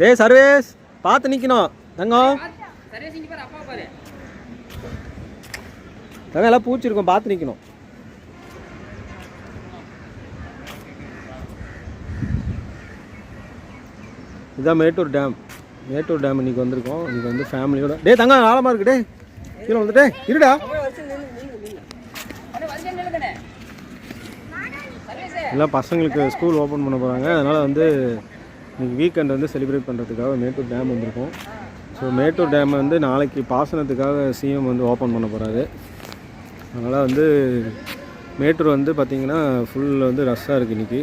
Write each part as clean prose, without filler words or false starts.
டேய் சர்வேஸ் பார்த்து நிற்கணும் தங்கம். தங்கம் எல்லாம் பூச்சிருக்கோம், பார்த்து நிற்கணும். இதுதான் மேட்டூர் டேம். மேட்டூர் டேம் இன்றைக்கி வந்திருக்கோம். இன்றைக்கி வந்து ஃபேமிலியோட. டே தங்கம் ஆழமாக இருக்கு. டே கீழே வந்துட்டே இருடா. எல்லாம் பசங்களுக்கு ஸ்கூல் ஓப்பன் பண்ண போகிறாங்க. அதனால் வந்து இன்றைக்கி வீக்கெண்ட் வந்து செலிப்ரேட் பண்ணுறதுக்காக மேட்டூர் டேம் வந்திருக்கோம். ஸோ மேட்டூர் டேம் வந்து நாளைக்கு பாசனத்துக்காக சிஎம் வந்து ஓப்பன் பண்ண போகிறாரு. அதனால் வந்து மேட்டூர் வந்து பார்த்திங்கன்னா ஃபுல் வந்து ரஷ்ஷாக இருக்குது இன்றைக்கி.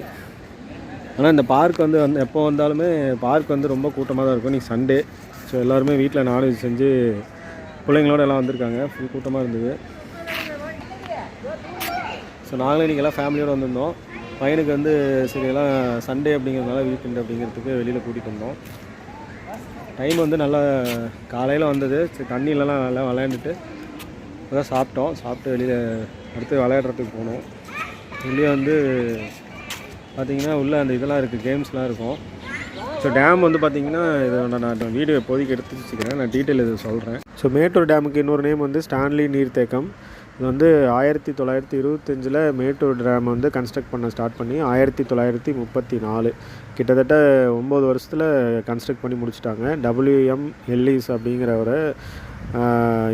ஆனால் இந்த பார்க் வந்து எப்போ வந்தாலுமே பார்க் வந்து ரொம்ப கூட்டமாக தான் இருக்கும். இன்றைக்கி சண்டே. ஸோ எல்லாருமே வீட்டில் நான்வெஜ் செஞ்சு பிள்ளைங்களோட எல்லாம் வந்திருக்காங்க. ஃபுல் கூட்டமாக இருந்தது. ஸோ நாங்களே இன்றைக்கி எல்லாம் ஃபேமிலியோடு வந்திருந்தோம். பையனுக்கு வந்து சரி எல்லாம் சண்டே அப்படிங்கிறதுனால வீக்கெண்ட் அப்படிங்கிறதுக்கு வெளியில் கூட்டிகிட்டு வந்தோம். டைம் வந்து நல்லா காலையில் வந்தது. சரி தண்ணியிலலாம் நல்லா விளையாண்டுட்டு அதான் சாப்பிட்டு வெளியில் அடுத்து விளையாடுறதுக்கு போனோம். வெளியே வந்து பார்த்திங்கன்னா உள்ளே அந்த இதெல்லாம் இருக்குது, கேம்ஸ்லாம் இருக்கும். ஸோ டேம் வந்து பார்த்திங்கன்னா இதை நான் வீடியோ இப்போதைக்கு எடுத்து வச்சுக்கிறேன். நான் டீட்டெயில் இதை சொல்கிறேன். ஸோ மேட்டூர் டேமுக்கு இன்னொரு நேம் வந்து ஸ்டான்லி நீர்த்தேக்கம். இது வந்து 1925 மேட்டூர் டேம் வந்து கன்ஸ்ட்ரக்ட் பண்ண ஸ்டார்ட் பண்ணி 1934 கிட்டத்தட்ட 9 வருஷத்தில் கன்ஸ்ட்ரக்ட் பண்ணி முடிச்சிட்டாங்க. WM எல்லிஸ் அப்படிங்கிற ஒரு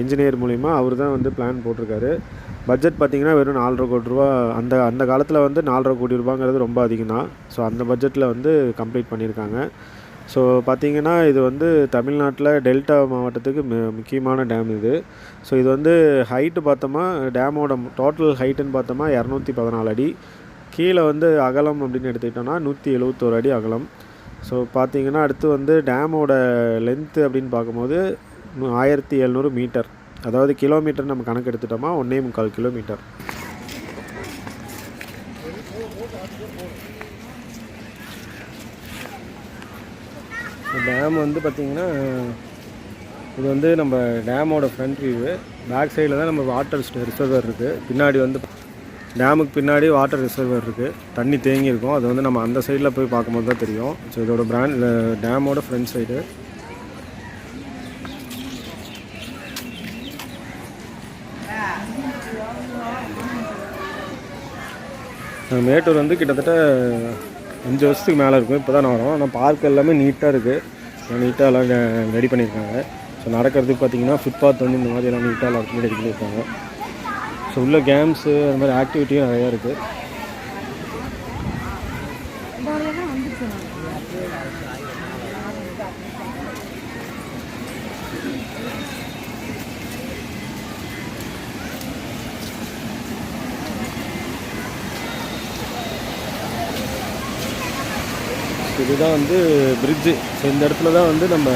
இன்ஜினியர் மூலிமா அவர் தான் வந்து பிளான் போட்டிருக்காரு. பட்ஜெட் பார்த்திங்கன்னா வெறும் 4.5 கோடி ரூபா. அந்த காலத்தில் வந்து 4.5 கோடி ரூபாங்கிறது ரொம்ப அதிகம் தான். ஸோ அந்த பட்ஜெட்டில் வந்து கம்ப்ளீட் பண்ணியிருக்காங்க. ஸோ பார்த்திங்கன்னா இது வந்து தமிழ்நாட்டில் டெல்டா மாவட்டத்துக்கு முக்கியமான டேம் இது. ஸோ இது வந்து ஹைட்டு பார்த்தோமா, டேமோட டோட்டல் ஹைட்டுன்னு பார்த்தோமா 214 அடி. கீழே வந்து அகலம் அப்படின்னு எடுத்துக்கிட்டோன்னா 171 அடி அகலம். ஸோ பார்த்திங்கன்னா அடுத்து வந்து டேமோட லென்த்து அப்படின்னு பார்க்கும்போது 1700 மீட்டர். அதாவது கிலோமீட்டர் நம்ம கணக்கு எடுத்துட்டோமா 1.25 கிலோமீட்டர். டேம் வந்து பார்த்திங்கன்னா இது வந்து நம்ம டேமோட ஃப்ரண்ட் வியூவு. பேக் சைடில் தான் நம்ம வாட்டர் ரிசர்வர் இருக்குது. பின்னாடி வந்து டேமுக்கு பின்னாடி வாட்டர் ரிசர்வர் இருக்குது. தண்ணி தேங்கி இருக்கும். அது வந்து நம்ம அந்த சைடில் போய் பார்க்கும்போது தான் தெரியும். ஸோ இதோட டேமோட ஃப்ரண்ட் சைடு. மேட்டூர் வந்து கிட்டத்தட்ட 5 வருஷத்துக்கு மேலே இருக்கும். இப்போ தான் நான் வரோம். ஆனால் பார்க் எல்லாமே நீட்டாக இருக்குது. நீட்டாக எல்லாம் ரெடி பண்ணியிருக்காங்க. ஸோ நடக்கிறதுக்கு பார்த்திங்கன்னா ஃபுட்பாத் வந்து இந்த மாதிரி எல்லாம் நீட்டாக எல்லாம் ரெடி பண்ணியிருக்காங்க. ஸோ உள்ள கேம்ஸு அது மாதிரி ஆக்டிவிட்டியும் நிறையா இருக்குது. இதுதான் வந்து பிரிட்ஜு. ஸோ இந்த இடத்துல தான் வந்து நம்ம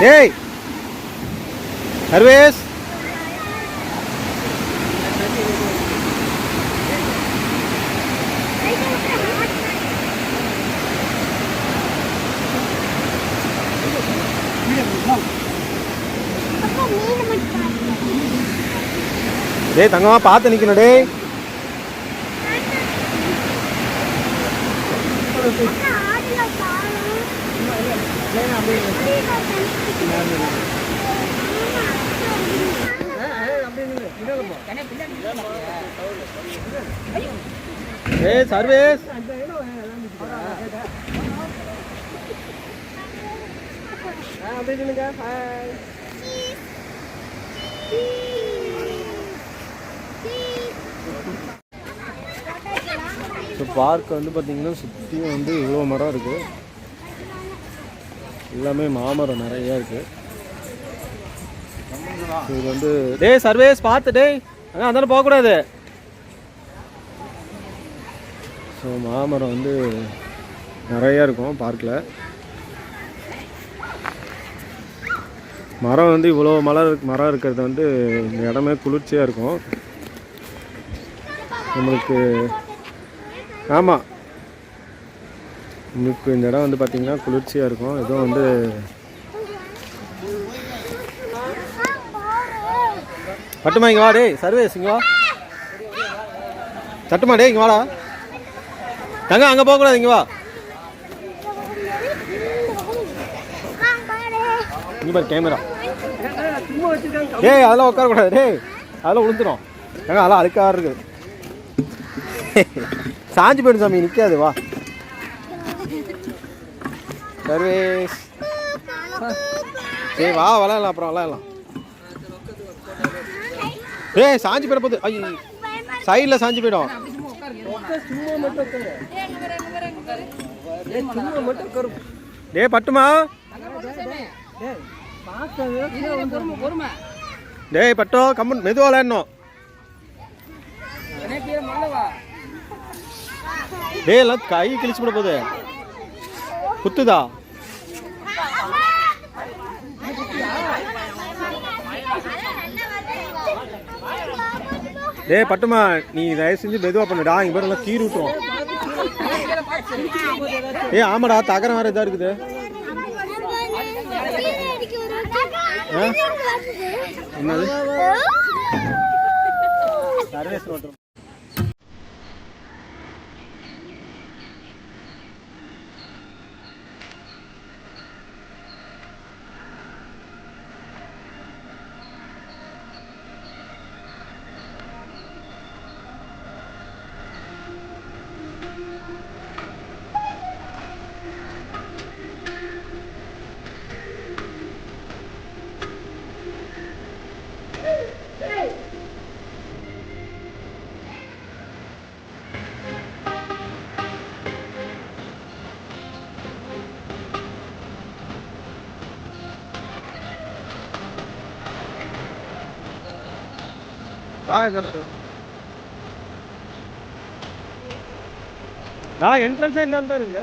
டேய் சர்வேஸ் டேய் தங்கமா பார்த்து நிற்கணும். டேய் ஏய் சர்வேஸ் ஸோ பார்க் வந்து பார்த்திங்கன்னா சுற்றியும் வந்து இவ்வளோ மரம் இருக்குது. எல்லாமே மாமரம் நிறையா இருக்குது. இது வந்து டேய் சர்வேஸ் பார்த்து டேய் அங்கே அந்தாலும் போகக்கூடாது. ஸோ மாமரம் வந்து நிறையா இருக்கும் பார்க்கில். மரம் வந்து இவ்வளோ மரம் இருக்கிறது வந்து இந்த இடமே குளிர்ச்சியாக இருக்கும் நம்மளுக்கு. ஆமாம், உங்களுக்கு இந்த இடம் வந்து பார்த்திங்கன்னா குளிர்ச்சியாக இருக்கும். இதுவும் வந்து பட்டுமா இங்கே வா டேய், சர்வேஸ் இங்கே வா. சட்டுமா டே இங்கே வாடா. தங்க அங்கே போகக்கூடாது, இங்கே வா. இங்கே பாரு கேமரா. டேய் அதெல்லாம் உட்காரக்கூடாது டேய், அதெல்லாம் விழுந்துடும். தங்க அதெல்லாம் அழுக்காக இருக்குது. சாஞ்சி போயிடும் சாமி, நிற்காது வா. சர்வேஸ் சரி வா விளையாடலாம், அப்புறம் விளையாடலாம். ஏய் சாஞ்சி போயிட போகுது. ஐயோ சைடில் சாஞ்சி போயிடும். டே பட்டுமா, டேய் பட்டோ கம்மன் மெதுவாக விளையாடணும். டே எல்லாம் கை கிழிச்சு போட போகுது. குத்துதா? டேய் பட்டுமா நீ தயவு செஞ்சு மெதுவாக பண்ணுடா, இங்கே பேர் எல்லாம் கீறி விட்டுரும். ஏ ஆமாடா தகரம் வேறு இதாக இருக்குது. என்னது சர்வேஸ் ஓட்டுறோம். என்ட்ரன்ஸே இல்லாம தான் இருக்கு.